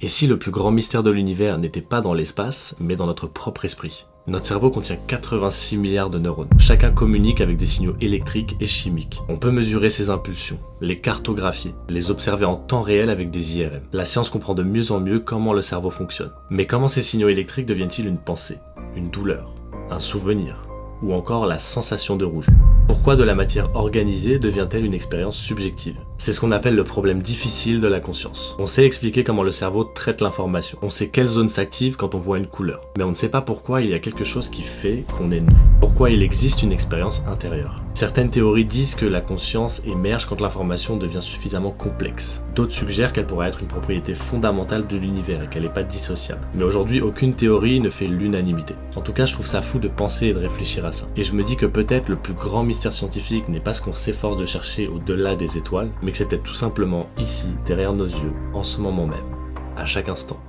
Et si le plus grand mystère de l'univers n'était pas dans l'espace, mais dans notre propre esprit? Notre cerveau contient 86 milliards de neurones. Chacun communique avec des signaux électriques et chimiques. On peut mesurer ses impulsions, les cartographier, les observer en temps réel avec des IRM. La science comprend de mieux en mieux comment le cerveau fonctionne. Mais comment ces signaux électriques deviennent-ils une pensée, une douleur, un souvenir, ou encore la sensation de rouge? Pourquoi de la matière organisée devient-elle une expérience subjective? C'est ce qu'on appelle le problème difficile de la conscience. On sait expliquer comment le cerveau traite l'information. On sait quelle zone s'active quand on voit une couleur. Mais on ne sait pas pourquoi il y a quelque chose qui fait qu'on est nous. Pourquoi il existe une expérience intérieure. Certaines théories disent que la conscience émerge quand l'information devient suffisamment complexe. D'autres suggèrent qu'elle pourrait être une propriété fondamentale de l'univers et qu'elle n'est pas dissociable. Mais aujourd'hui, aucune théorie ne fait l'unanimité. En tout cas, je trouve ça fou de penser et de réfléchir à ça. Et je me dis que peut-être le plus grand mystère scientifique n'est pas ce qu'on s'efforce de chercher au-delà des étoiles, mais que c'est peut-être tout simplement ici, derrière nos yeux, en ce moment même, à chaque instant.